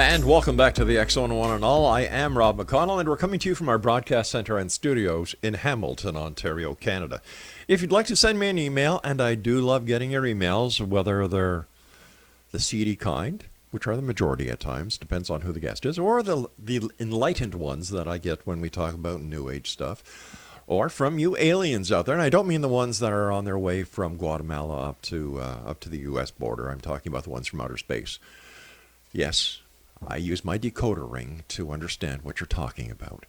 And welcome back to the X-Zone One and All. I am Rob McConnell, and we're coming to you from our broadcast center and studios in Hamilton, Ontario, Canada. If you'd like to send me an email, and I do love getting your emails, whether they're the seedy kind, which are the majority at times, depends on who the guest is, or the enlightened ones that I get when we talk about New Age stuff, or from you aliens out there. And I don't mean the ones that are on their way from Guatemala up to the U.S. border. I'm talking about the ones from outer space. Yes, I use my decoder ring to understand what you're talking about.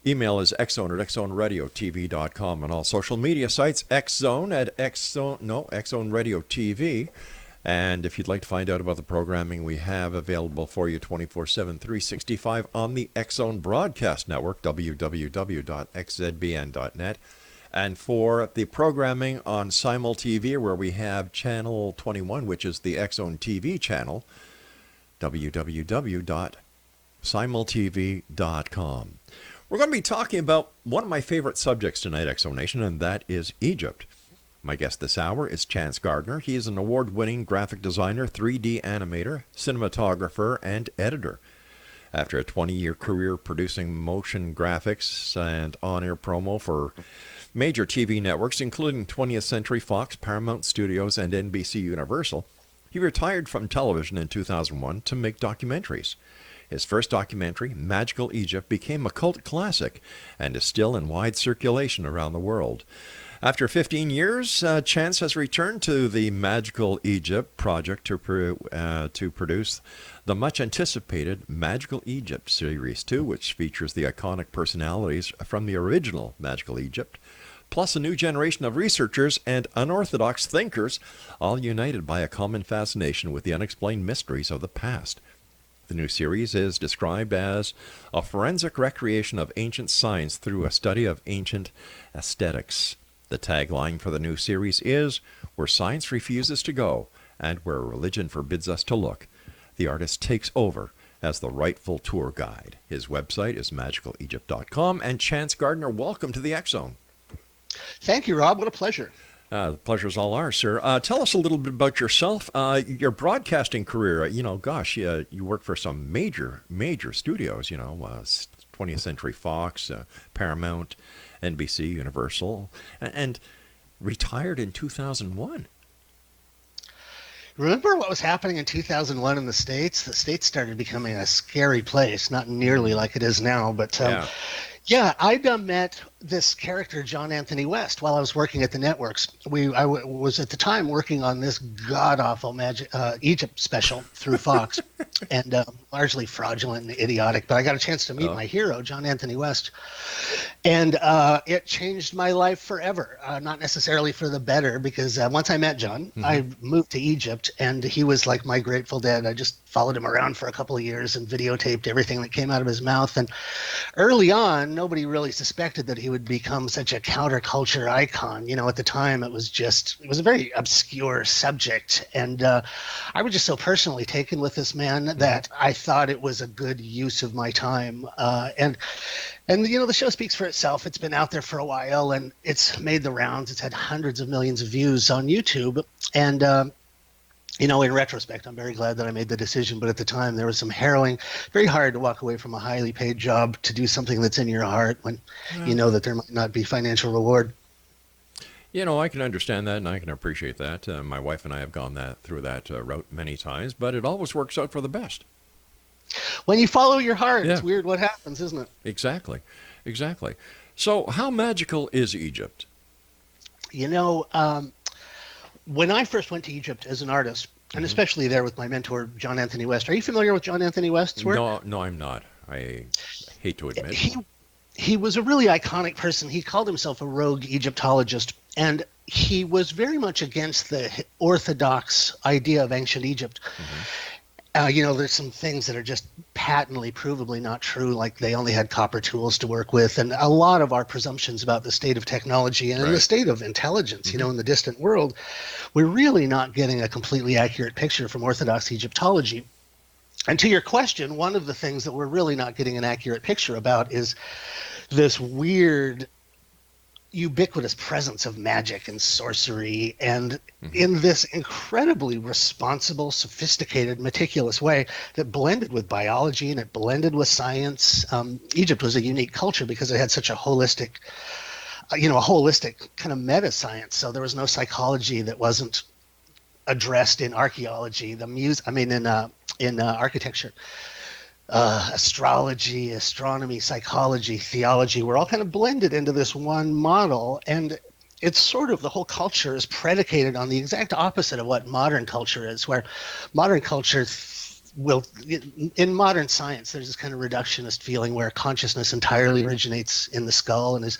Email is xzone@xzoneradiotv.com, and all social media sites, xzone Radio TV. And if you'd like to find out about the programming we have available for you 24/7, 365 on the X-Zone Broadcast Network, www.xzbn.net. And for the programming on Simul TV, where we have Channel 21, which is the X-Zone TV channel, www.simultv.com. We're going to be talking about one of my favorite subjects tonight, X-Zone Nation, and that is Egypt. My guest this hour is Chance Gardner. He is an award-winning graphic designer, 3D animator, cinematographer, and editor. After a 20-year career producing motion graphics and on-air promo for major TV networks, including 20th Century Fox, Paramount Studios, and NBC Universal, he retired from television in 2001 to make documentaries. His first documentary, Magical Egypt, became a cult classic and is still in wide circulation around the world. After 15 years, Chance has returned to the Magical Egypt project to produce the much-anticipated Magical Egypt Series 2, which features the iconic personalities from the original Magical Egypt, plus a new generation of researchers and unorthodox thinkers, all united by a common fascination with the unexplained mysteries of the past. The new series is described as a forensic recreation of ancient science through a study of ancient aesthetics. The tagline for the new series is, "Where science refuses to go, and where religion forbids us to look, the artist takes over as the rightful tour guide." His website is magicalegypt.com. And Chance Gardner, welcome to the X-Zone. Thank you, Rob. What a pleasure. The pleasure's all ours, sir. Tell us a little bit about yourself, your broadcasting career. You work for some major studios, 20th Century Fox, Paramount, NBC, Universal, and retired in 2001. Remember what was happening in 2001 in the States? The States started becoming a scary place, not nearly like it is now, but yeah, I met this character, John Anthony West, while I was working at the networks. I was at the time working on this god-awful Egypt special through Fox, and largely fraudulent and idiotic. But I got a chance to meet my hero, John Anthony West, and it changed my life forever. Not necessarily for the better, because once I met John, I moved to Egypt, and he was like my Grateful Dead. I just followed him around for a couple of years and videotaped everything that came out of his mouth. And early on, nobody really suspected that he would become such a counterculture icon. At the time, it was a very obscure subject. And I was just so personally taken with this man that I thought it was a good use of my time. And the show speaks for itself. It's been out there for a while, and it's made the rounds. It's had hundreds of millions of views on YouTube. And in retrospect, I'm very glad that I made the decision. But at the time, there was some harrowing, very hard to walk away from a highly paid job to do something that's in your heart when you know that there might not be financial reward. I can understand that, and I can appreciate that. My wife and I have gone through that route many times, but it always works out for the best. When you follow your heart, It's weird what happens, isn't it? Exactly. So how magical is Egypt? When I first went to Egypt as an artist, and especially there with my mentor, John Anthony West. Are you familiar with John Anthony West's work? No, I'm not. I hate to admit. He was a really iconic person. He called himself a rogue Egyptologist, and he was very much against the orthodox idea of ancient Egypt. There's some things that are just patently, provably not true, like they only had copper tools to work with. And a lot of our presumptions about the state of technology and the state of intelligence, in the distant world, we're really not getting a completely accurate picture from Orthodox Egyptology. And to your question, one of the things that we're really not getting an accurate picture about is this weird ubiquitous presence of magic and sorcery, and in this incredibly responsible, sophisticated, meticulous way that blended with biology and it blended with science. Egypt was a unique culture because it had such a holistic, a holistic kind of meta science. So there was no psychology that wasn't addressed in archaeology, in architecture. Astrology, astronomy, psychology, theology were all kind of blended into this one model, and it's sort of the whole culture is predicated on the exact opposite of what modern culture is, where modern culture in modern science, there's this kind of reductionist feeling where consciousness entirely originates in the skull and is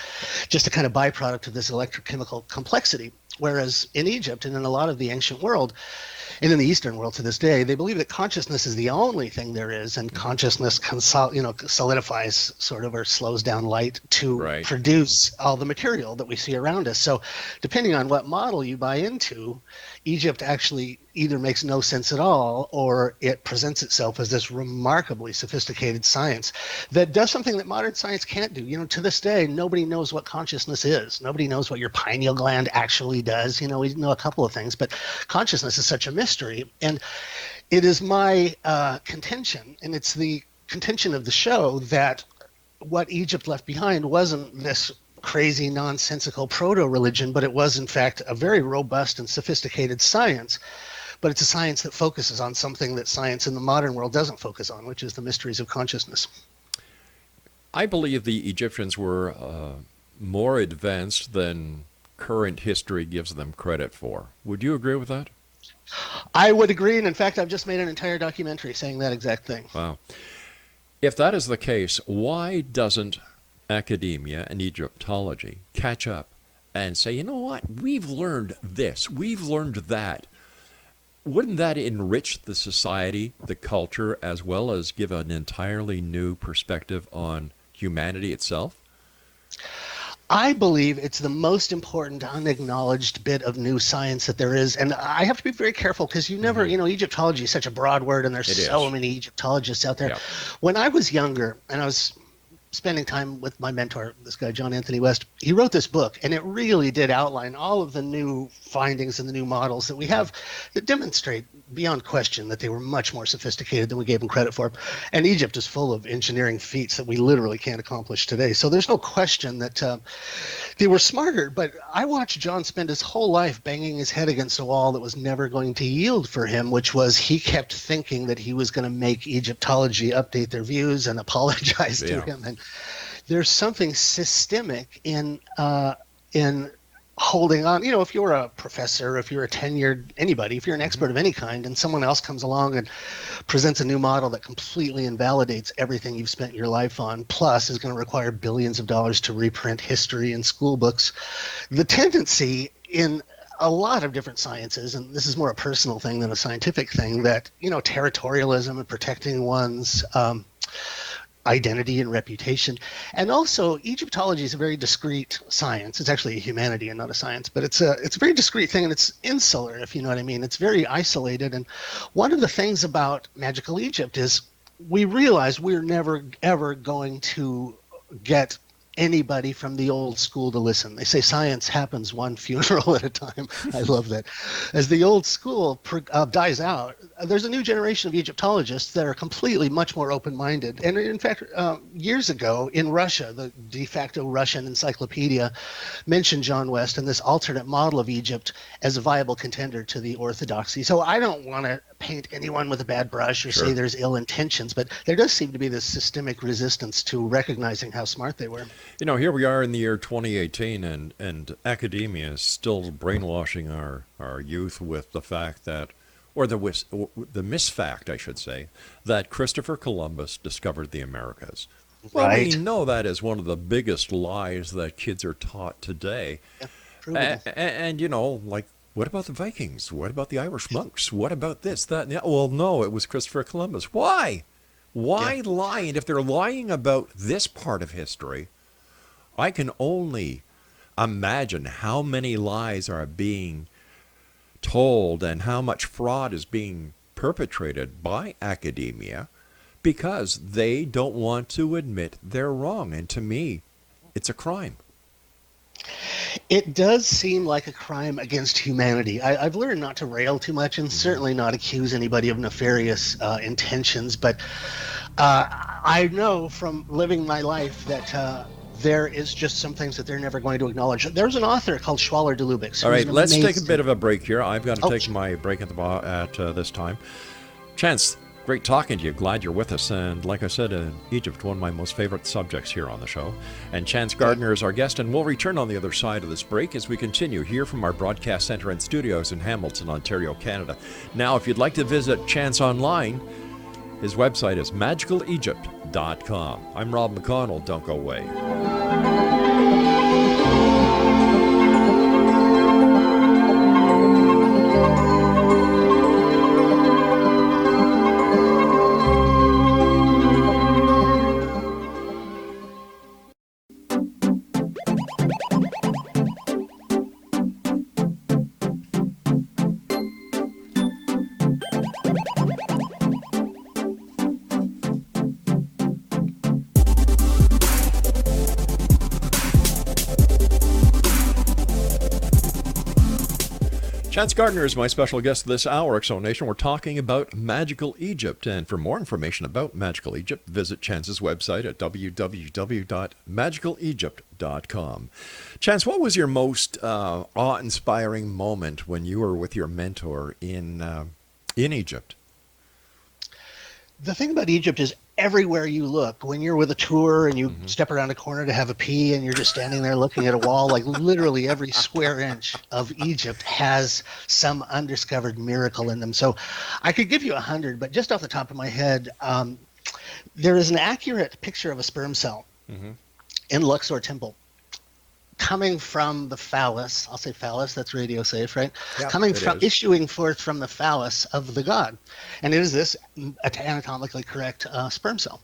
just a kind of byproduct of this electrochemical complexity. Whereas in Egypt and in a lot of the ancient world, and in the Eastern world to this day, they believe that consciousness is the only thing there is, and consciousness solidifies sort of or slows down light to produce all the material that we see around us. So depending on what model you buy into, Egypt actually either makes no sense at all, or it presents itself as this remarkably sophisticated science that does something that modern science can't do. To this day, nobody knows what consciousness is. Nobody knows what your pineal gland actually does. We know a couple of things, but consciousness is such a mystery. And it is my contention, and it's the contention of the show, that what Egypt left behind wasn't this crazy, nonsensical proto-religion, but it was, in fact, a very robust and sophisticated science. But it's a science that focuses on something that science in the modern world doesn't focus on, which is the mysteries of consciousness. I believe the Egyptians were more advanced than current history gives them credit for. Would you agree with that? I would agree, and in fact, I've just made an entire documentary saying that exact thing. Wow. If that is the case, why doesn't academia and Egyptology catch up and say, you know what, we've learned this, we've learned that? Wouldn't that enrich the society, the culture, as well as give an entirely new perspective on humanity itself? I believe it's the most important unacknowledged bit of new science that there is. And I have to be very careful because Egyptology is such a broad word, and there's so many Egyptologists out there. Yeah. When I was younger and I was spending time with my mentor, this guy, John Anthony West, he wrote this book, and it really did outline all of the new findings and the new models that we have that demonstrate beyond question that they were much more sophisticated than we gave them credit for. And Egypt is full of engineering feats that we literally can't accomplish today. So there's no question that they were smarter, but I watched John spend his whole life banging his head against a wall that was never going to yield for him, which was he kept thinking that he was going to make Egyptology update their views and apologize to him. And there's something systemic in holding on. If you're a professor, if you're a tenured anybody, if you're an expert of any kind, and someone else comes along and presents a new model that completely invalidates everything you've spent your life on, plus is going to require billions of dollars to reprint history in school books, the tendency in a lot of different sciences, and this is more a personal thing than a scientific thing, that territorialism and protecting one's identity and reputation. And also, Egyptology is a very discrete science. It's actually a humanity and not a science, but it's a very discrete thing, and it's insular, if you know what I mean. It's very isolated. And one of the things about magical Egypt is we realize we're never ever going to get anybody from the old school to listen. They say science happens one funeral at a time. I love that. As the old school dies out, there's a new generation of Egyptologists that are completely much more open-minded. And in fact, years ago in Russia, the de facto Russian encyclopedia mentioned John West and this alternate model of Egypt as a viable contender to the orthodoxy. So I don't want to paint anyone with a bad brush or say there's ill intentions, but there does seem to be this systemic resistance to recognizing how smart they were. Here we are in the year 2018, and academia is still brainwashing our youth with the fact that, or the misfact, I should say, that Christopher Columbus discovered the Americas. Well, we know that is one of the biggest lies that kids are taught today. Yeah, and what about the Vikings? What about the Irish monks? What about this, that, and that? Well, no, it was Christopher Columbus. Why? Why lie? And if they're lying about this part of history, I can only imagine how many lies are being told and how much fraud is being perpetrated by academia because they don't want to admit they're wrong. And to me, it's a crime. It does seem like a crime against humanity. I've learned not to rail too much and certainly not accuse anybody of nefarious intentions, but I know from living my life that there is just some things that they're never going to acknowledge. There's an author called Schwaller de Lubix. All right, let's take a bit of a break here. I've got to take my break at this time. Chance, great talking to you. Glad you're with us. And like I said, Egypt, one of my most favorite subjects here on the show. And Chance Gardner is our guest, and we'll return on the other side of this break as we continue here from our broadcast center and studios in Hamilton, Ontario, Canada. Now, if you'd like to visit Chance online, his website is magicalegypt.com. I'm Rob McConnell. Don't go away. Chance Gardner is my special guest this hour, Exonation. We're talking about magical Egypt. And for more information about magical Egypt, visit Chance's website at www.magicalegypt.com. Chance, what was your most awe-inspiring moment when you were with your mentor in Egypt? The thing about Egypt is everywhere you look, when you're with a tour and you step around a corner to have a pee and you're just standing there looking at a wall, like literally every square inch of Egypt has some undiscovered miracle in them. So I could give you 100, but just off the top of my head, there is an accurate picture of a sperm cell in Luxor Temple. Coming from the phallus, I'll say phallus, that's radio safe, right? Yeah, issuing forth from the phallus of the god. And it is this anatomically correct sperm cell.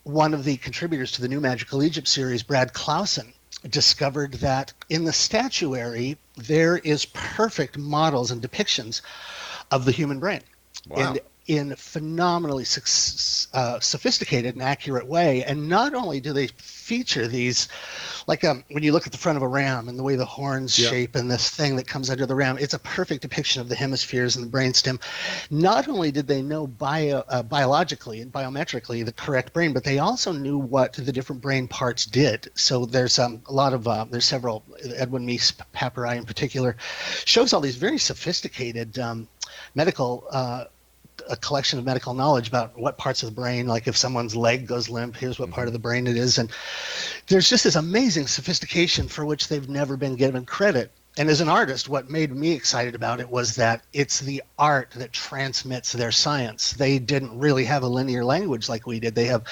One of the contributors to the new Magical Egypt series, Brad Clausen, discovered that in the statuary, there is perfect models and depictions of the human brain. Wow. And in phenomenally sophisticated and accurate way. And not only do they feature these, like when you look at the front of a ram and the way the horns shape and this thing that comes under the ram, it's a perfect depiction of the hemispheres and the brainstem. Not only did they know biologically and biometrically the correct brain, but they also knew what the different brain parts did. So there's a lot of, there's several, Edwin Meese papyri in particular, shows all these very sophisticated medical a collection of medical knowledge about what parts of the brain, like if someone's leg goes limp, here's what part of the brain it is. And there's just this amazing sophistication for which they've never been given credit. And as an artist, what made me excited about it was that it's the art that transmits their science. They didn't really have a linear language like we did. They have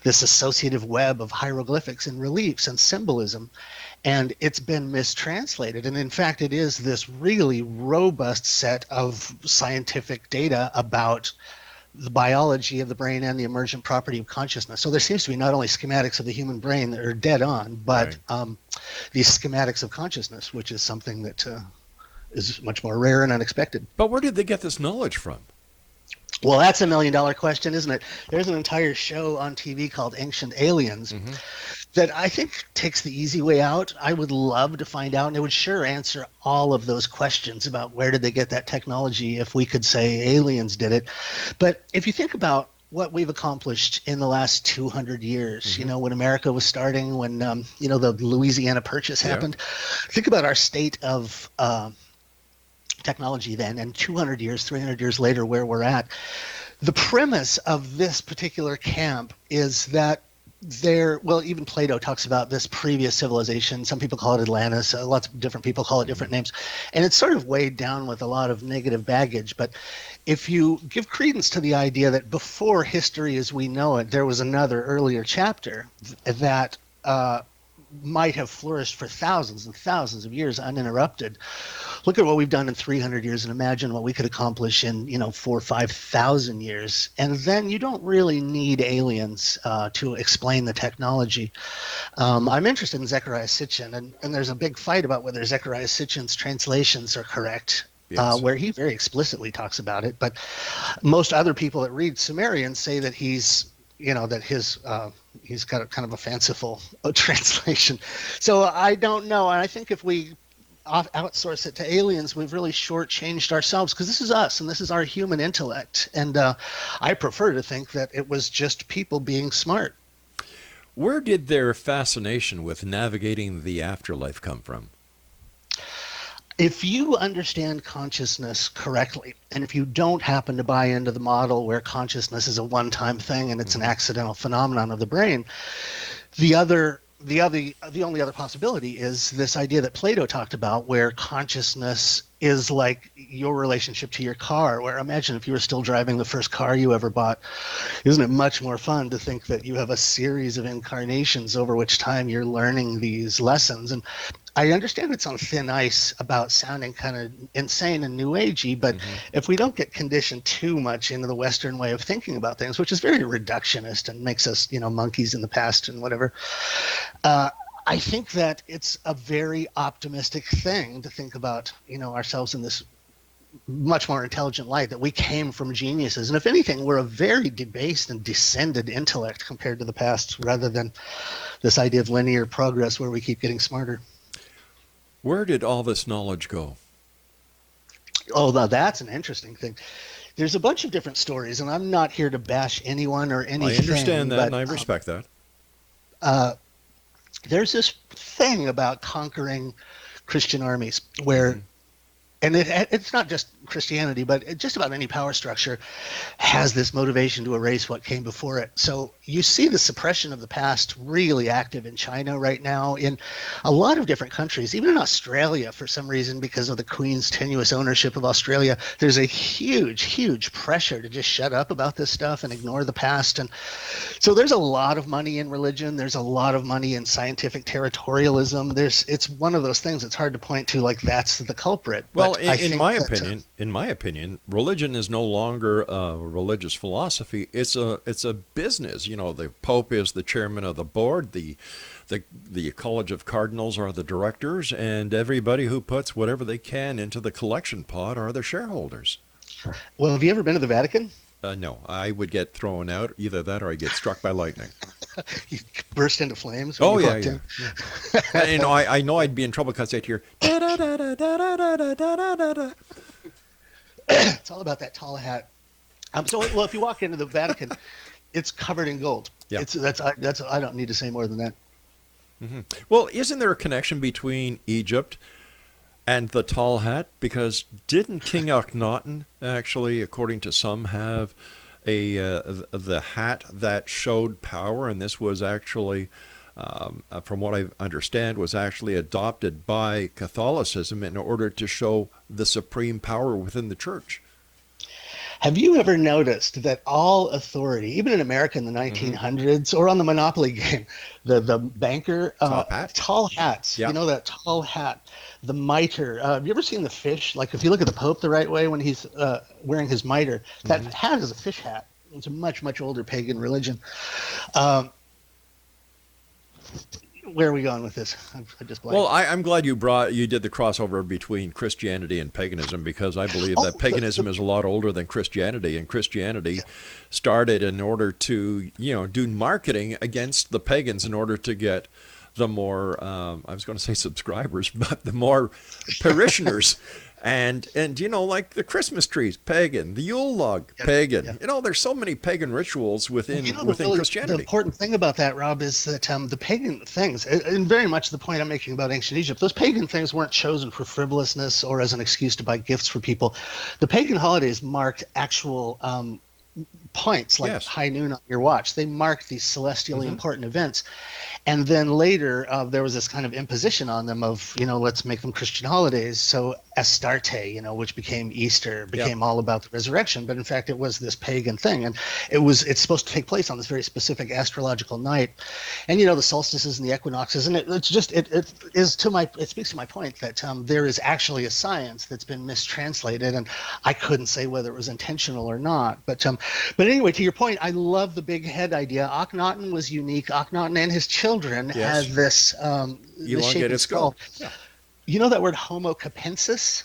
this associative web of hieroglyphics and reliefs and symbolism. And it's been mistranslated. And in fact, it is this really robust set of scientific data about the biology of the brain and the emergent property of consciousness. So there seems to be not only schematics of the human brain that are dead on, but these schematics of consciousness, which is something that is much more rare and unexpected. But where did they get this knowledge from? Well, that's $1 million question, isn't it? There's an entire show on TV called Ancient Aliens that I think takes the easy way out. I would love to find out, and it would sure answer all of those questions about where did they get that technology if we could say aliens did it. But if you think about what we've accomplished in the last 200 years, you know, when America was starting, when, you know, the Louisiana Purchase happened, think about our state of technology then, and 200 years, 300 years later, where we're at. The premise of this particular camp is that well, even Plato talks about this previous civilization. Some people call it Atlantis. Lots of different people call it different names. And it's sort of weighed down with a lot of negative baggage. But if you give credence to the idea that before history as we know it, there was another earlier chapter that might have flourished for thousands and thousands of years uninterrupted. Look at what we've done in 300 years and imagine what we could accomplish in, 4,000 or 5,000 years. And then you don't really need aliens to explain the technology. I'm interested in Zecharia Sitchin, and there's a big fight about whether Zecharia Sitchin's translations are correct. Yes. Where he very explicitly talks about it. But most other people that read Sumerian say that he's, that his he's got a kind of a fanciful translation. So I don't know. And I think if we outsource it to aliens, we've really shortchanged ourselves, because this is us and this is our human intellect. And I prefer to think that it was just people being smart. Where did their fascination with navigating the afterlife come from? If you understand consciousness correctly, and if you don't happen to buy into the model where consciousness is a one-time thing and it's an accidental phenomenon of the brain, the only other possibility is this idea that Plato talked about, where consciousness is like your relationship to your car. Where, imagine if you were still driving the first car you ever bought. Isn't it much more fun to think that you have a series of incarnations over which time you're learning these lessons? And I understand it's on thin ice about sounding kind of insane and new agey, but if we don't get conditioned too much into the Western way of thinking about things, which is very reductionist and makes us, monkeys in the past and whatever, I think that it's a very optimistic thing to think about, ourselves in this much more intelligent light, that we came from geniuses. And if anything, we're a very debased and descended intellect compared to the past, rather than this idea of linear progress where we keep getting smarter. Where did all this knowledge go? Oh, now that's an interesting thing. There's a bunch of different stories, and I'm not here to bash anyone or anything. I understand that, and I respect that. There's this thing about conquering Christian armies where, and it's not just Christianity, but just about any power structure has this motivation to erase what came before it. So you see the suppression of the past really active in China right now, in a lot of different countries, even in Australia for some reason, because of the Queen's tenuous ownership of Australia. There's a huge, huge pressure to just shut up about this stuff and ignore the past. And so there's a lot of money in religion. There's a lot of money in scientific territorialism. It's one of those things it's hard to point to like that's the culprit. Well, in my opinion, religion is no longer a religious philosophy. It's a business. The Pope is the chairman of the board. The College of Cardinals are the directors, and everybody who puts whatever they can into the collection pot are the shareholders. Well, have you ever been to the Vatican? No, I would get thrown out. Either that or I get struck by lightning. You burst into flames. Oh, yeah. I know I'd be in trouble because I'd hear da da da da da da da da da da. It's all about that tall hat. Well, if you walk into the Vatican, it's covered in gold. Yeah. I don't need to say more than that. Mm-hmm. Well, isn't there a connection between Egypt and the tall hat? Because didn't King Akhenaten actually, according to some, have the hat that showed power? And this was actually, from what I understand, was actually adopted by Catholicism in order to show the supreme power within the church. Have you ever noticed that all authority, even in America in the 1900s or on the Monopoly game, the banker, tall hats, yeah. That tall hat, the mitre. Have you ever seen the fish? Like if you look at the Pope the right way when he's wearing his mitre, that hat is a fish hat. It's a much, much older pagan religion. Where are we going with this? I just blanked. Well, I'm glad you did the crossover between Christianity and paganism, because I believe that paganism is a lot older than Christianity, and Christianity started in order to do marketing against the pagans in order to get the more I was going to say subscribers, but the more parishioners. And like the Christmas trees, pagan, the Yule log, pagan. Yeah. There's so many pagan rituals within Christianity. The important thing about that, Rob, is that the pagan things, and very much the point I'm making about ancient Egypt, those pagan things weren't chosen for frivolousness or as an excuse to buy gifts for people. The pagan holidays marked actual points, like high noon on your watch. They marked these celestially important events. And then later, there was this kind of imposition on them of, let's make them Christian holidays. So Astarte, which became Easter, became all about the resurrection. But in fact, it was this pagan thing. And it's supposed to take place on this very specific astrological night. And, the solstices and the equinoxes. And it speaks to my point that there is actually a science that's been mistranslated. And I couldn't say whether it was intentional or not. But anyway, to your point, I love the big head idea. Akhenaten was unique. Akhenaten and his children had this elongated skull. Yeah. You know that word Homo capensis?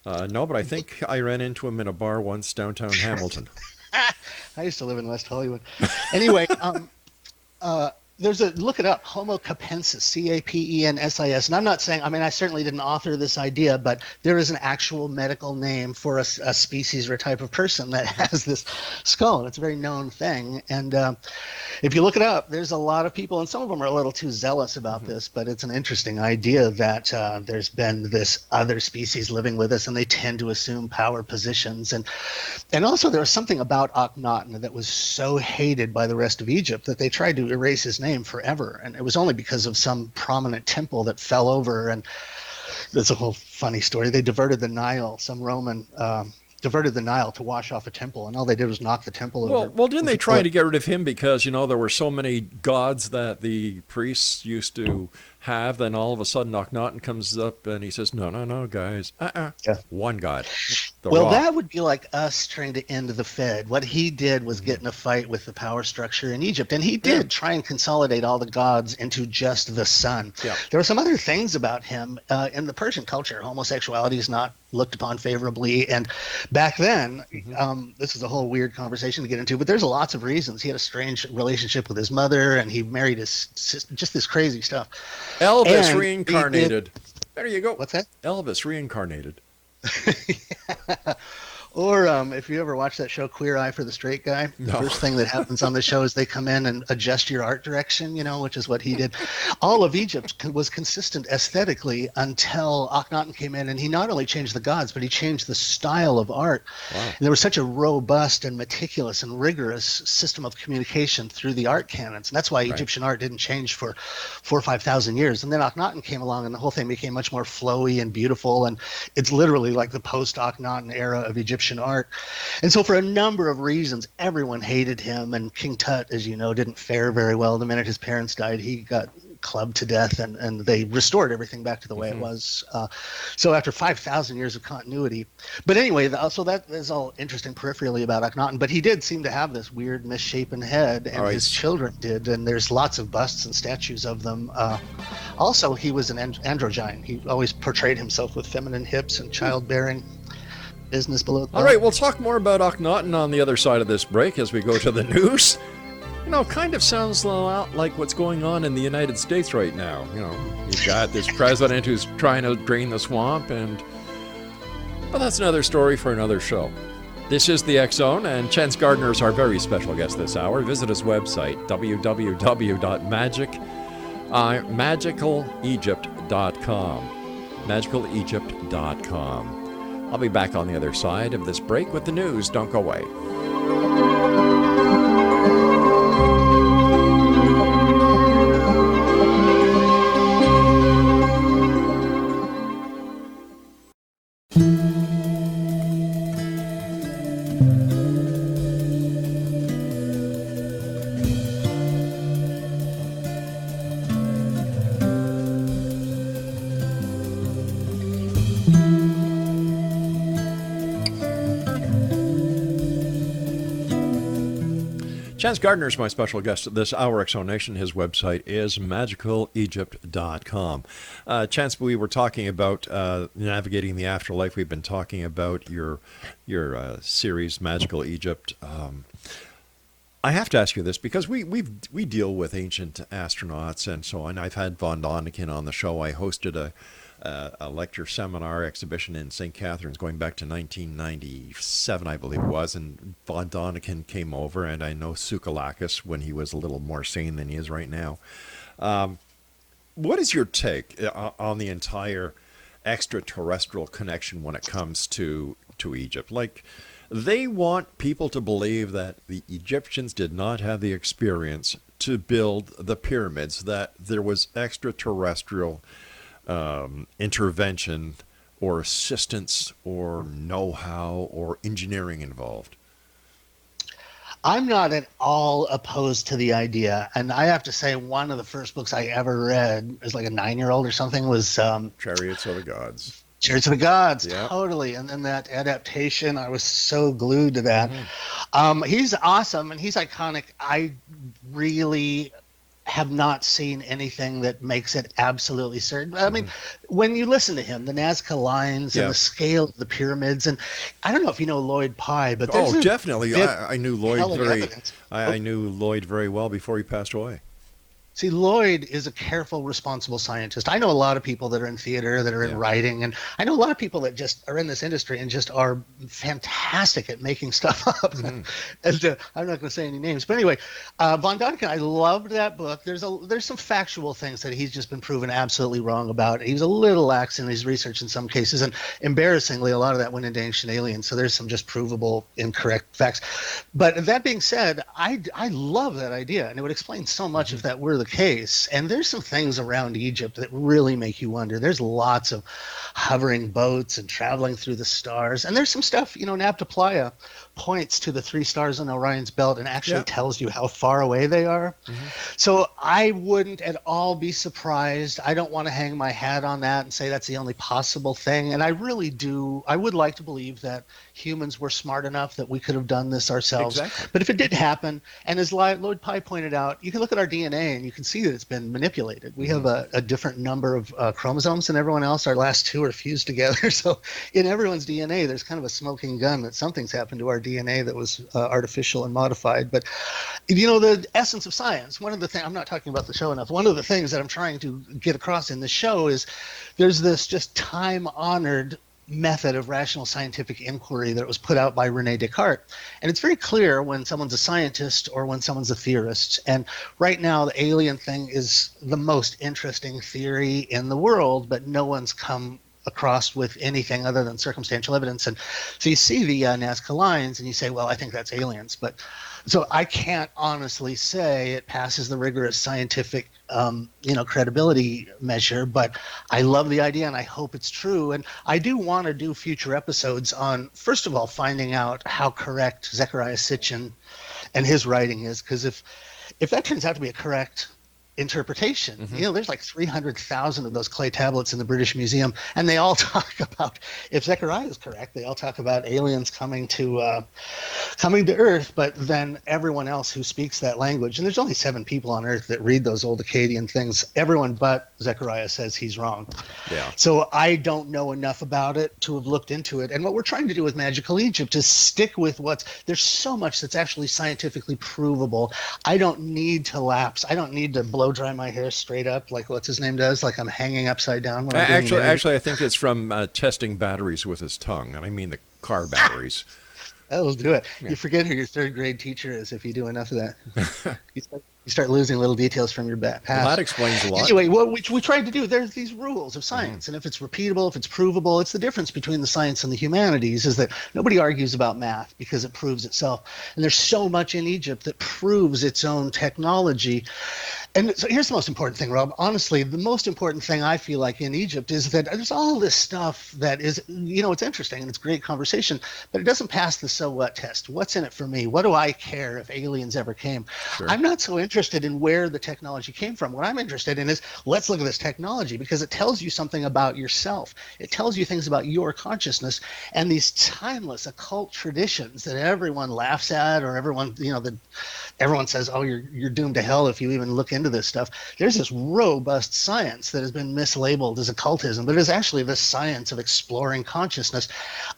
No, but I think I ran into him in a bar once downtown Hamilton. I used to live in West Hollywood. Anyway, look it up, Homo capensis, Capensis. And I'm not saying, I mean, I certainly didn't author this idea, but there is an actual medical name for a species or a type of person that has this skull. It's a very known thing. And if you look it up, there's a lot of people, and some of them are a little too zealous about this, but it's an interesting idea that there's been this other species living with us, and they tend to assume power positions. And also there was something about Akhenaten that was so hated by the rest of Egypt that they tried to erase his name forever, and it was only because of some prominent temple that fell over. And there's a whole funny story. They diverted the Nile. Some Roman diverted the Nile to wash off a temple, and all they did was knock the temple over. Well, didn't they try to get rid of him because, there were so many gods that the priests used to have? Then all of a sudden Akhenaten comes up and he says, no, guys, one god. Well, that would be like us trying to end the Fed. What he did was get in a fight with the power structure in Egypt, and he did try and consolidate all the gods into just the sun. Yeah. There were some other things about him. In the Persian culture, homosexuality is not looked upon favorably, and back then, this is a whole weird conversation to get into, but there's lots of reasons. He had a strange relationship with his mother, and he married his sister, just this crazy stuff. Elvis reincarnated. There you go. What's that? Elvis reincarnated. Yeah. Or if you ever watch that show Queer Eye for the Straight Guy, the first thing that happens on the show is they come in and adjust your art direction, which is what he did. All of Egypt was consistent aesthetically until Akhenaten came in, and he not only changed the gods, but he changed the style of art. Wow. And there was such a robust and meticulous and rigorous system of communication through the art canons. And that's why Egyptian art didn't change for 4,000 or 5,000 years. And then Akhenaten came along, and the whole thing became much more flowy and beautiful. And it's literally like the post-Akhenaten era of Egyptian art. And so for a number of reasons, everyone hated him, and King Tut, as you know, didn't fare very well. The minute his parents died, he got clubbed to death, and they restored everything back to the way it was. So after 5,000 years of continuity. But anyway, so that is all interesting peripherally about Akhenaten, but he did seem to have this weird misshapen head, and his children did, and there's lots of busts and statues of them. Also, he was an androgyne. He always portrayed himself with feminine hips and childbearing. Business below. All right, we'll talk more about Akhenaten on the other side of this break as we go to the news. Kind of sounds a lot like what's going on in the United States right now. You've got this president who's trying to drain the swamp, but that's another story for another show. This is the X Zone, and Chance Gardner is our very special guest this hour. Visit his website, www.magicalegypt.com. Magicalegypt.com. I'll be back on the other side of this break with the news. Don't go away. Chance Gardner is my special guest at this hour, Exonation. His website is magicalegypt.com. Chance, we were talking about navigating the afterlife. We've been talking about your series, Magical Egypt. I have to ask you this because we deal with ancient astronauts and so on. I've had Von Däniken on the show. I hosted a lecture seminar exhibition in St. Catharines going back to 1997, I believe it was, and Von Däniken came over, and I know Tsoukalakis when he was a little more sane than he is right now. What is your take on the entire extraterrestrial connection when it comes to Egypt? Like, they want people to believe that the Egyptians did not have the experience to build the pyramids, that there was extraterrestrial intervention or assistance or know-how or engineering involved. I'm not at all opposed to the idea. And I have to say, one of the first books I ever read as like a 9-year-old or something was Chariots of the Gods. Chariots of the Gods, yeah. Totally. And then that adaptation, I was so glued to that. He's awesome and he's iconic. I really have not seen anything that makes it absolutely certain. I mean, when you listen to him, the Nazca lines and the scale of the pyramids, and I don't know if you know Lloyd Pye, but definitely. I knew Lloyd I knew Lloyd very well before he passed away. See, Lloyd is a careful, responsible scientist. I know a lot of people that are in theater, that are in writing, and I know a lot of people that just are in this industry and just are fantastic at making stuff up. Mm-hmm. And I'm not going to say any names, but anyway, Von Däniken, I loved that book. There's some factual things that he's just been proven absolutely wrong about. He was a little lax in his research in some cases, and embarrassingly, a lot of that went into Ancient Aliens. So there's some just provable incorrect facts. But that being said, I love that idea, and it would explain so much if that were the case. And there's some things around Egypt that really make you wonder. There's lots of hovering boats and traveling through the stars, and there's some stuff, Nabta Playa points to the 3 stars on Orion's belt and actually tells you how far away they are. So I wouldn't at all be surprised. I don't want to hang my hat on that and say that's the only possible thing. And I would like to believe that humans were smart enough that we could have done this ourselves. Exactly. But if it did happen, and as Lloyd Pye pointed out, you can look at our DNA and you can see that it's been manipulated. We have a different number of chromosomes than everyone else. Our last 2 are fused together. So in everyone's DNA, there's kind of a smoking gun that something's happened to our DNA that was artificial and modified. But the essence of science, one of the things, I'm not talking about the show enough, one of the things that I'm trying to get across in the show is there's this just time-honored method of rational scientific inquiry that was put out by René Descartes. And it's very clear when someone's a scientist or when someone's a theorist. And right now, the alien thing is the most interesting theory in the world, but no one's come across with anything other than circumstantial evidence. And so you see the Nazca lines and you say, well, I think that's aliens. But so I can't honestly say it passes the rigorous scientific credibility measure, but I love the idea and I hope it's true. And I do want to do future episodes on, first of all, finding out how correct Zecharia Sitchin and his writing is, because if that turns out to be a correct interpretation, there's like 300,000 of those clay tablets in the British Museum, and they all talk about, if Zechariah is correct, they all talk about aliens coming to Earth, but then everyone else who speaks that language, and there's only 7 people on Earth that read those old Akkadian things, everyone but Zechariah says he's wrong. So I don't know enough about it to have looked into it. And what we're trying to do with Magical Egypt is stick with there's so much that's actually scientifically provable. I don't need to lapse. I don't need to blow dry my hair straight up like what's his name does, like I'm hanging upside down when I'm actually I think it's from testing batteries with his tongue, and I mean the car batteries. That'll do it. You forget who your 3rd grade teacher is if you do enough of that. You start losing little details from your past. Well, that explains a lot. Anyway, what we tried to do, there's these rules of science, and if it's repeatable, if it's provable, it's the difference between the science and the humanities is that nobody argues about math because it proves itself. And there's so much in Egypt that proves its own technology. And so here's the most important thing, Rob. Honestly, the most important thing I feel like in Egypt is that there's all this stuff that is, it's interesting and it's great conversation, but it doesn't pass the so what test. What's in it for me? What do I care if aliens ever came? Sure. I'm not so interested in where the technology came from. What I'm interested in is let's look at this technology because it tells you something about yourself. It tells you things about your consciousness and these timeless occult traditions that everyone laughs at, or everyone, everyone says, oh, you're doomed to hell if you even look into this stuff. There's this robust science that has been mislabeled as occultism, but it is actually the science of exploring consciousness,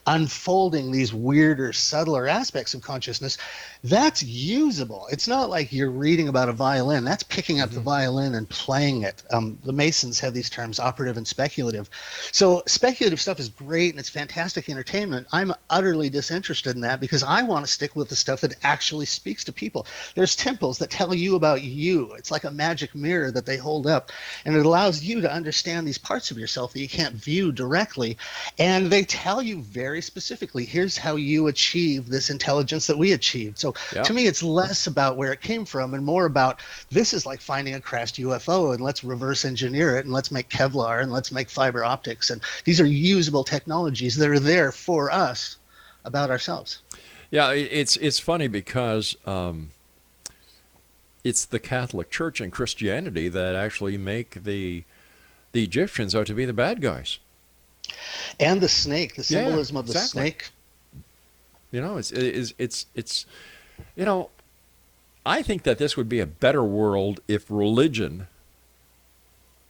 unfolding these weirder, subtler aspects of consciousness. That's usable. It's not like you're reading about a violin. That's picking up the violin and playing it. The Masons have these terms, operative and speculative. So speculative stuff is great and it's fantastic entertainment. I'm utterly disinterested in that because I want to stick with the stuff that actually speaks to people. There's temples that tell you about you. It's like a magic mirror that they hold up, and it allows you to understand these parts of yourself that you can't view directly. And they tell you very specifically, here's how you achieve this intelligence that we achieved. So to me, it's less about where it came from and more about this is like finding a crashed UFO and let's reverse engineer it and let's make Kevlar and let's make fiber optics. And these are usable technologies that are there for us about ourselves. Yeah, it's funny because it's the Catholic Church and Christianity that actually make the Egyptians out to be the bad guys. And the snake, the symbolism of the snake. It's I think that this would be a better world if religion,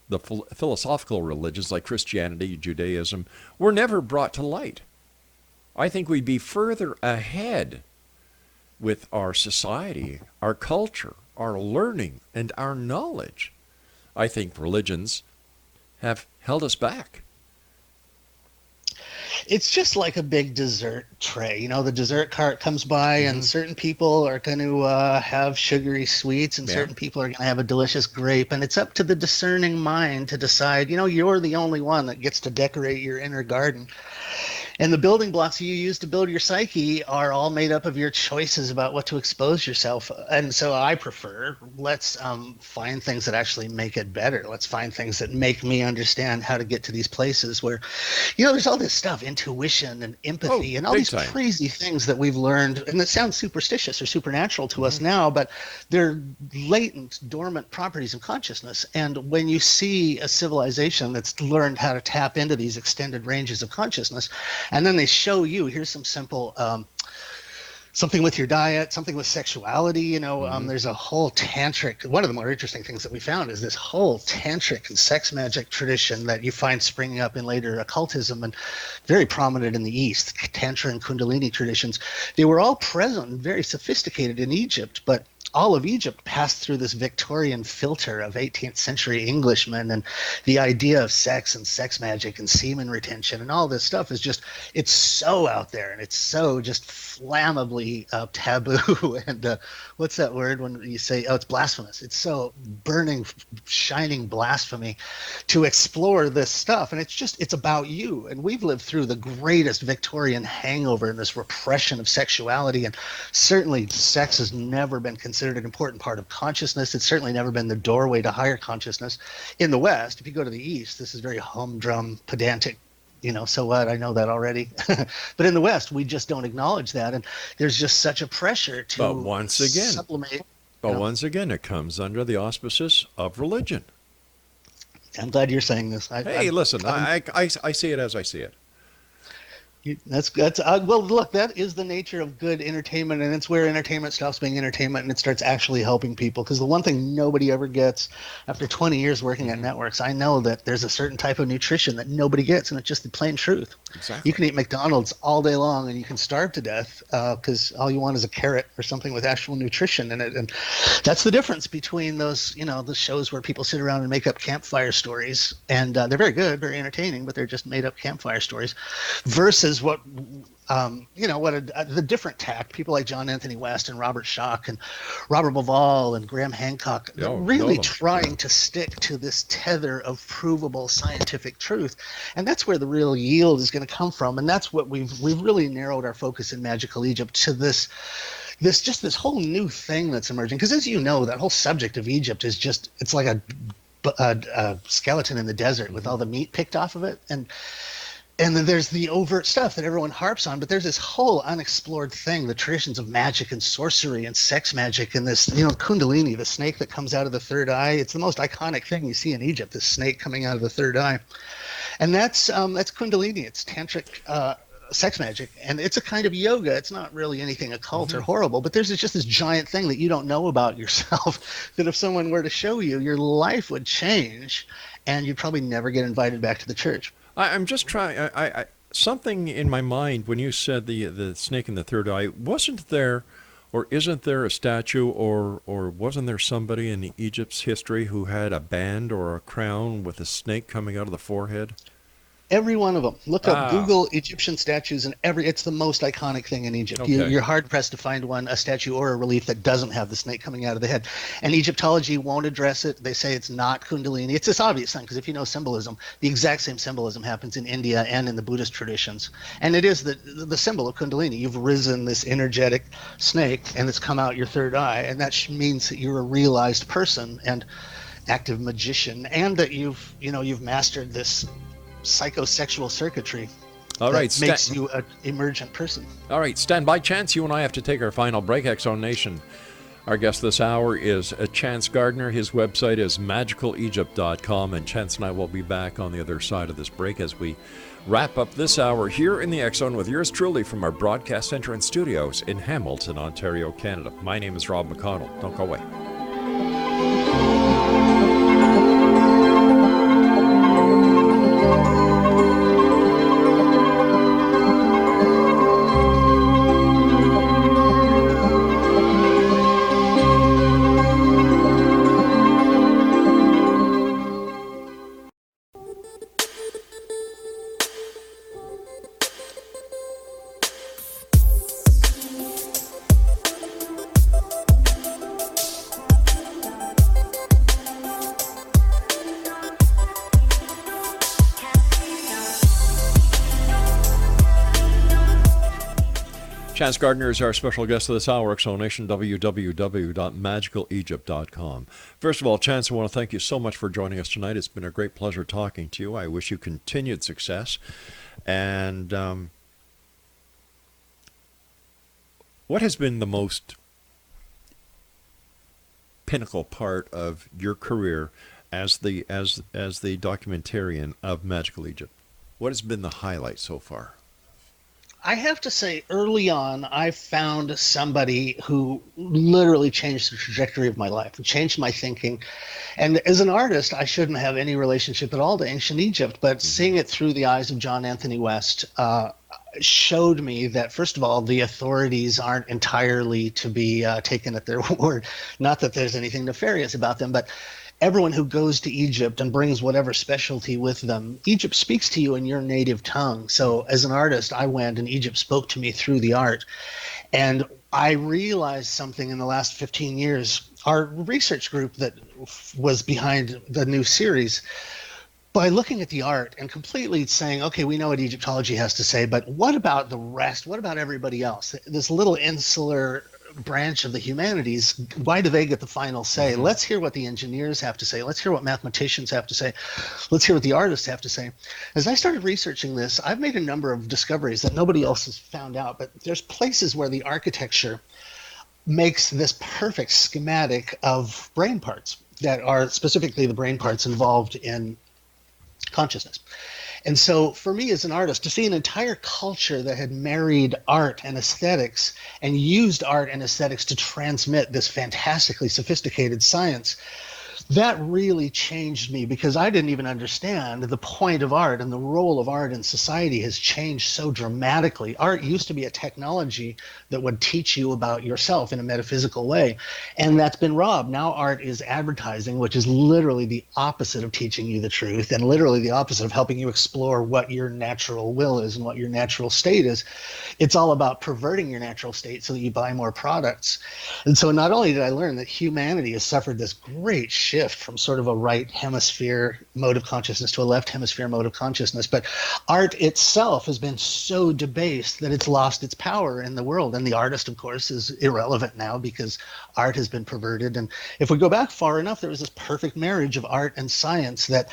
the philosophical religions like Christianity, Judaism, were never brought to light. I think we'd be further ahead with our society, our culture, our learning and our knowledge. I think religions have held us back. It's just like a big dessert tray. You know, the dessert cart comes by, and certain people are going to have sugary sweets, and certain people are going to have a delicious grape. And it's up to the discerning mind to decide, you know, you're the only one that gets to decorate your inner garden. And the building blocks you use to build your psyche are all made up of your choices about what to expose yourself. And so I prefer, let's find things that actually make it better. Let's find things that make me understand how to get to these places where, you know, there's all this stuff, intuition and empathy and all these crazy things that we've learned. And it sounds superstitious or supernatural to us now, but they're latent, dormant properties of consciousness. And when you see a civilization that's learned how to tap into these extended ranges of consciousness, and then they show you, here's some simple, something with your diet, something with sexuality, you know, there's a whole tantric, one of the more interesting things that we found is this whole tantric and sex magic tradition that you find springing up in later occultism and very prominent in the East, Tantra and Kundalini traditions. They were all present and very sophisticated in Egypt, but all of Egypt passed through this Victorian filter of 18th century Englishmen, and the idea of sex and sex magic and semen retention and all this stuff is just, it's so out there and it's so just flammably taboo. And what's that word when you say, oh, it's blasphemous. It's so burning, shining blasphemy to explore this stuff. And it's just, it's about you. And we've lived through the greatest Victorian hangover and this repression of sexuality. And certainly sex has never been considered an important part of consciousness. It's certainly never been the doorway to higher consciousness. In the West, if you go to the East, this is very humdrum, pedantic, you know, so what? I know that already. But in the West, we just don't acknowledge that. And there's just such a pressure to sublimate. But once again, it comes under the auspices of religion. I'm glad you're saying this. Listen, I see it as I see it. That's well, look, that is the nature of good entertainment, and it's where entertainment stops being entertainment and it starts actually helping people. Because the one thing nobody ever gets after 20 years working at networks, I know that there's a certain type of nutrition that nobody gets, and it's just the plain truth. Exactly. You can eat McDonald's all day long and you can starve to death because all you want is a carrot or something with actual nutrition in it. And that's the difference between those, you know, the shows where people sit around and make up campfire stories, and they're very good, very entertaining, but they're just made up campfire stories, versus what the different tact, people like John Anthony West and Robert Schoch and Robert Bauval and Graham Hancock, really trying to stick to this tether of provable scientific truth. And that's where the real yield is going to come from. And that's what we've really narrowed our focus in Magical Egypt to this whole new thing that's emerging. Because as you know, that whole subject of Egypt is just, it's like a skeleton in the desert with all the meat picked off of it. And then there's the overt stuff that everyone harps on, but there's this whole unexplored thing, the traditions of magic and sorcery and sex magic and this, you know, Kundalini, the snake that comes out of the third eye. It's the most iconic thing you see in Egypt, this snake coming out of the third eye. And that's Kundalini. It's tantric sex magic, and it's a kind of yoga. It's not really anything occult or horrible, but there's just this giant thing that you don't know about yourself that if someone were to show you, your life would change and you'd probably never get invited back to the church. I'm just trying. Something in my mind when you said the snake in the third eye. Wasn't there, or isn't there a statue, or wasn't there somebody in Egypt's history who had a band or a crown with a snake coming out of the forehead? Every one of them. Look up, Google Egyptian statues, and it's the most iconic thing in Egypt. Okay. You're hard pressed to find a statue or a relief that doesn't have the snake coming out of the head. And Egyptology won't address it. They say it's not Kundalini. It's this obvious thing, because if you know symbolism, the exact same symbolism happens in India and in the Buddhist traditions. And it is the symbol of Kundalini. You've risen this energetic snake, and it's come out your third eye, and that means that you're a realized person and active magician, and that you've mastered this psychosexual circuitry. All right, makes you an emergent person. All right, stand by, Chance. You and I have to take our final break. X-Zone Nation. Our guest this hour is Chance Gardner. His website is magicalegypt.com, and Chance and I will be back on the other side of this break as we wrap up this hour here in the X-Zone with yours truly from our broadcast center and studios in Hamilton, Ontario, Canada. My name is Rob McConnell. Don't go away. Chance Gardner is our special guest of this hour, Exonation, www.magicalegypt.com. First of all, Chance, I want to thank you so much for joining us tonight. It's been a great pleasure talking to you. I wish you continued success. And what has been the most pinnacle part of your career as the documentarian of Magical Egypt? What has been the highlight so far? I have to say, early on, I found somebody who literally changed the trajectory of my life, changed my thinking. And as an artist, I shouldn't have any relationship at all to ancient Egypt, but seeing it through the eyes of John Anthony West showed me that, first of all, the authorities aren't entirely to be taken at their word. Not that there's anything nefarious about them, but everyone who goes to Egypt and brings whatever specialty with them, Egypt speaks to you in your native tongue. So as an artist, I went and Egypt spoke to me through the art. And I realized something in the last 15 years. Our research group that was behind the new series, by looking at the art and completely saying, okay, we know what Egyptology has to say, but what about the rest? What about everybody else? This little insular branch of the humanities, why do they get the final say? Let's hear what the engineers have to say. Let's hear what mathematicians have to say. Let's hear what the artists have to say. As I started researching this, I've made a number of discoveries that nobody else has found out, but there's places where the architecture makes this perfect schematic of brain parts that are specifically the brain parts involved in consciousness. And so for me as an artist, to see an entire culture that had married art and aesthetics and used art and aesthetics to transmit this fantastically sophisticated science, that really changed me, because I didn't even understand the point of art, and the role of art in society has changed so dramatically. Art used to be a technology that would teach you about yourself in a metaphysical way, and that's been robbed. Now art is advertising, which is literally the opposite of teaching you the truth, and literally the opposite of helping you explore what your natural will is and what your natural state is. It's all about perverting your natural state so that you buy more products. And so not only did I learn that humanity has suffered this great shift from sort of a right hemisphere mode of consciousness to a left hemisphere mode of consciousness, but art itself has been so debased that it's lost its power in the world. And the artist, of course, is irrelevant now because art has been perverted. And if we go back far enough, there was this perfect marriage of art and science that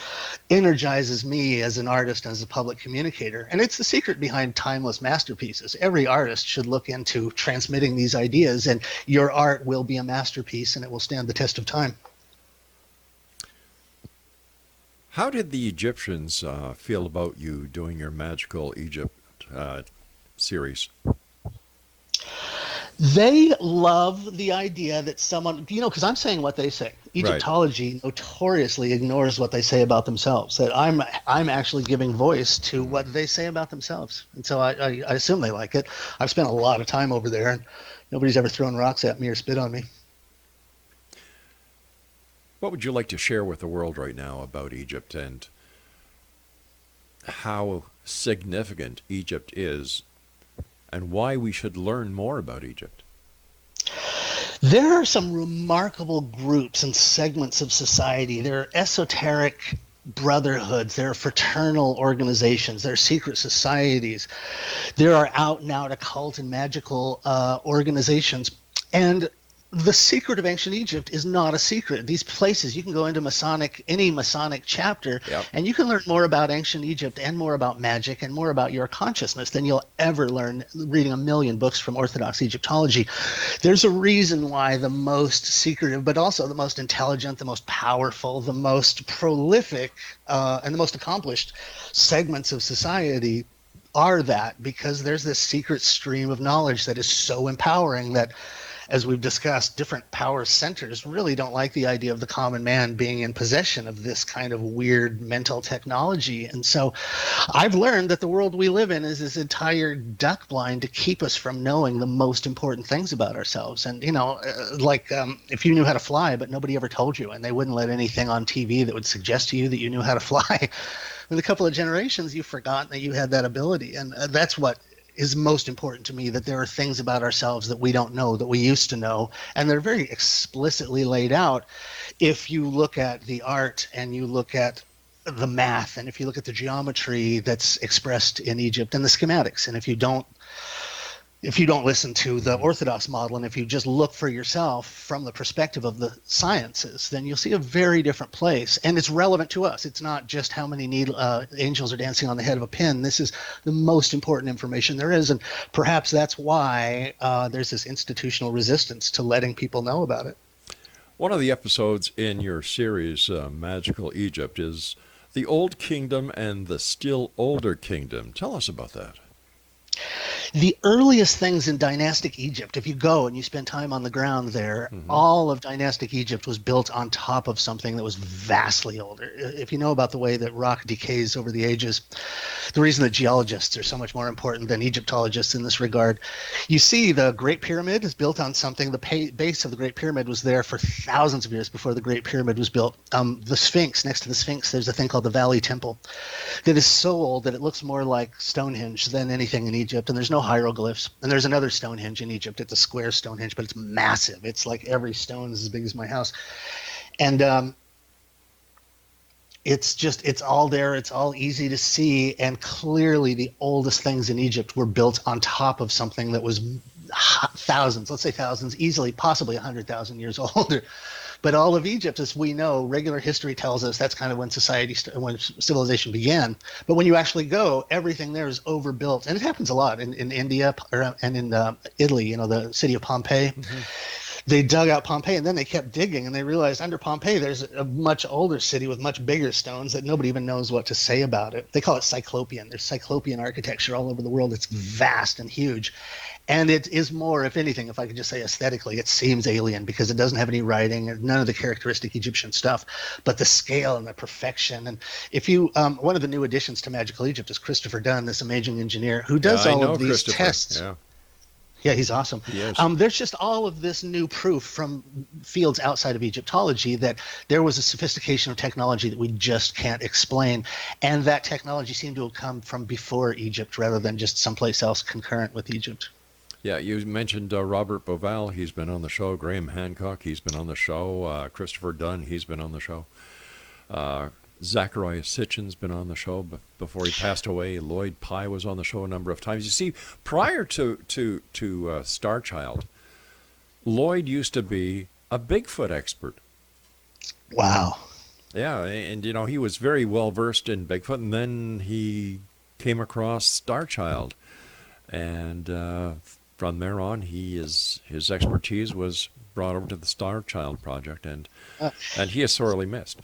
energizes me as an artist, as a public communicator. And it's the secret behind timeless masterpieces. Every artist should look into transmitting these ideas, and your art will be a masterpiece and it will stand the test of time. How did the Egyptians feel about you doing your Magical Egypt series? They love the idea that someone, because I'm saying what they say. Egyptology notoriously ignores what they say about themselves. That I'm actually giving voice to what they say about themselves. And so I assume they like it. I've spent a lot of time over there, and nobody's ever thrown rocks at me or spit on me. What would you like to share with the world right now about Egypt and how significant Egypt is and why we should learn more about Egypt? There are some remarkable groups and segments of society. There are esoteric brotherhoods, there are fraternal organizations, there are secret societies, there are out and out occult and magical organizations. And the secret of ancient Egypt is not a secret. These places, you can go into any Masonic chapter, and you can learn more about ancient Egypt and more about magic and more about your consciousness than you'll ever learn reading a million books from Orthodox Egyptology. There's a reason why the most secretive, but also the most intelligent, the most powerful, the most prolific, and the most accomplished segments of society are that, because there's this secret stream of knowledge that is so empowering that, as we've discussed, different power centers really don't like the idea of the common man being in possession of this kind of weird mental technology. And so I've learned that the world we live in is this entire duck blind to keep us from knowing the most important things about ourselves. And, if you knew how to fly, but nobody ever told you, and they wouldn't let anything on TV that would suggest to you that you knew how to fly, in a couple of generations, you've forgotten that you had that ability. And that's what is most important to me, that there are things about ourselves that we don't know, that we used to know, and they're very explicitly laid out if you look at the art and you look at the math, and if you look at the geometry that's expressed in Egypt and the schematics. And if you don't if you don't listen to the Orthodox model, and if you just look for yourself from the perspective of the sciences, then you'll see a very different place. And it's relevant to us. It's not just how many angels are dancing on the head of a pin. This is the most important information there is. And perhaps that's why there's this institutional resistance to letting people know about it. One of the episodes in your series, Magical Egypt, is the Old Kingdom and the Still Older Kingdom. Tell us about that. The earliest things in dynastic Egypt, if you go and you spend time on the ground there, all of dynastic Egypt was built on top of something that was vastly older. If you know about the way that rock decays over the ages, the reason that geologists are so much more important than Egyptologists in this regard, you see the Great Pyramid is built on something. The base of the Great Pyramid was there for thousands of years before the Great Pyramid was built. The Sphinx, next to the Sphinx, there's a thing called the Valley Temple that is so old that it looks more like Stonehenge than anything in Egypt, and there's no hieroglyphs. And there's another Stonehenge in Egypt. It's a square Stonehenge, but it's massive. It's like every stone is as big as my house. And it's all there. It's all easy to see. And clearly the oldest things in Egypt were built on top of something that was thousands, let's say thousands, easily, possibly 100,000 years older. But all of Egypt, as we know, regular history tells us that's kind of when when civilization began. But when you actually go, everything there is overbuilt. And it happens a lot in India and in Italy, the city of Pompeii. They dug out Pompeii, and then they kept digging, and they realized under Pompeii there's a much older city with much bigger stones that nobody even knows what to say about it. They call it Cyclopean. There's Cyclopean architecture all over the world. It's vast and huge. And it is more, if anything, if I could just say aesthetically, it seems alien because it doesn't have any writing and none of the characteristic Egyptian stuff, but the scale and the perfection. And if you, one of the new additions to Magical Egypt is Christopher Dunn, this amazing engineer who does all of these tests. Yeah, he's awesome. Yes. There's just all of this new proof from fields outside of Egyptology that there was a sophistication of technology that we just can't explain. And that technology seemed to have come from before Egypt rather than just someplace else concurrent with Egypt. Yeah, you mentioned Robert Bauval. He's been on the show. Graham Hancock, he's been on the show. Christopher Dunn, he's been on the show. Zachariah Sitchin's been on the show before he passed away. Lloyd Pye was on the show a number of times. You see, prior to Starchild, Lloyd used to be a Bigfoot expert. Wow. Yeah, and he was very well versed in Bigfoot, and then he came across Starchild, and from there on, his expertise was brought over to the Starchild project, and he is sorely missed.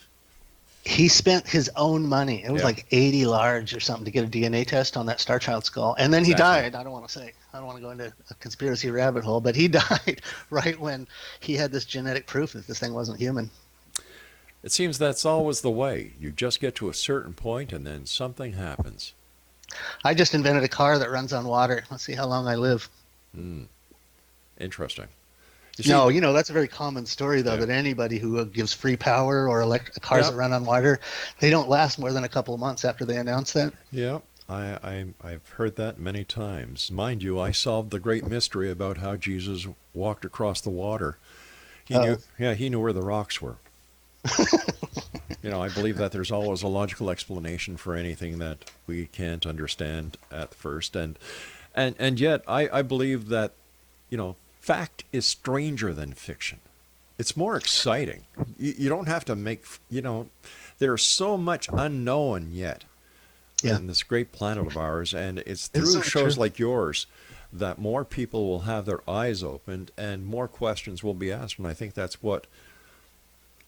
He spent his own money. It was like 80 large or something to get a DNA test on that Starchild skull. And then he died. I don't want to go into a conspiracy rabbit hole, but he died right when he had this genetic proof that this thing wasn't human. It seems that's always the way. You just get to a certain point and then something happens. I just invented a car that runs on water. Let's see how long I live. Interesting. That's a very common story, though, that anybody who gives free power or cars that run on water, they don't last more than a couple of months after they announce that. Yeah, I've heard that many times. Mind you, I solved the great mystery about how Jesus walked across the water. He knew where the rocks were. I believe that there's always a logical explanation for anything that we can't understand at first. And yet, I believe that, fact is stranger than fiction. It's more exciting. You don't have to make, there's so much unknown yet in this great planet of ours. And it's through shows like yours that more people will have their eyes opened and more questions will be asked. And I think that's what,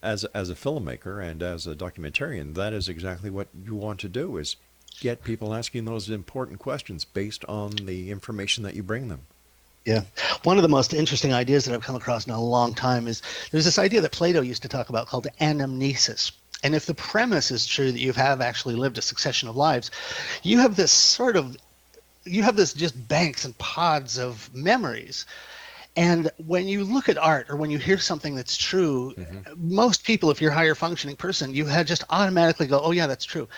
as a filmmaker and as a documentarian, that is exactly what you want to do, is get people asking those important questions based on the information that you bring them. Yeah. One of the most interesting ideas that I've come across in a long time is there's this idea that Plato used to talk about called anamnesis. And if the premise is true that you have actually lived a succession of lives, you have this just banks and pods of memories. And when you look at art or when you hear something that's true, most people, if you're a higher functioning person, you had just automatically go, oh, yeah, that's true.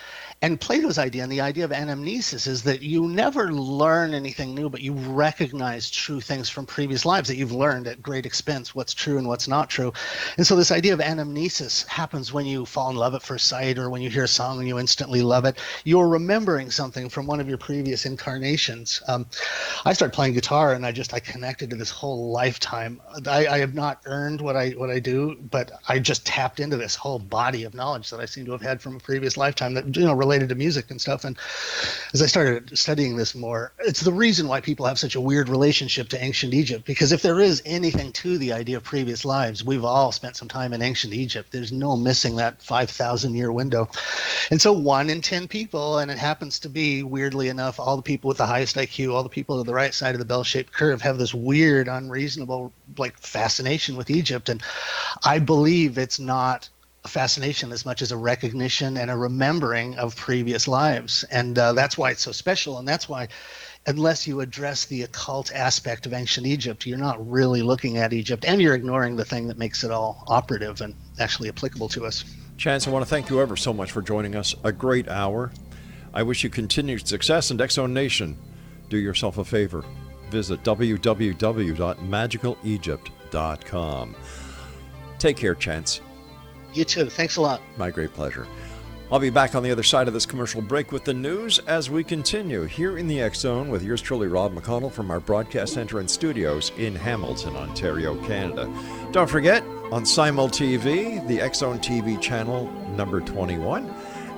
And Plato's idea and the idea of anamnesis is that you never learn anything new, but you recognize true things from previous lives that you've learned at great expense, what's true and what's not true. And so this idea of anamnesis happens when you fall in love at first sight or when you hear a song and you instantly love it. You're remembering something from one of your previous incarnations. I started playing guitar and I connected to this whole lifetime. I have not earned what I do, but I just tapped into this whole body of knowledge that I seem to have had from a previous lifetime that, related to music and stuff. And as I started studying this more, it's the reason why people have such a weird relationship to ancient Egypt, because if there is anything to the idea of previous lives, we've all spent some time in ancient Egypt. There's no missing that 5,000 year window. And so 1 in 10 people, and it happens to be, weirdly enough, all the people with the highest IQ, all the people to the right side of the bell-shaped curve have this weird, unreasonable, fascination with Egypt. And I believe it's not a fascination as much as a recognition and a remembering of previous lives. And that's why it's so special. And that's why, unless you address the occult aspect of ancient Egypt, you're not really looking at Egypt, and you're ignoring the thing that makes it all operative and actually applicable to us. Chance, I want to thank you ever so much for joining us. A great hour. I wish you continued success. And X Zone Nation, do yourself a favor. Visit www.magicalegypt.com. Take care, Chance. You too. Thanks a lot. My great pleasure. I'll be back on the other side of this commercial break with the news as we continue here in the X Zone with yours truly, Rob McConnell, from our broadcast center and studios in Hamilton, Ontario, Canada. Don't forget, on Simul TV, the X Zone TV channel number 21,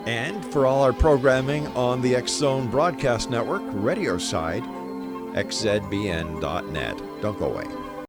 and for all our programming on the X Zone Broadcast Network radio side, xzbn.net. Don't go away.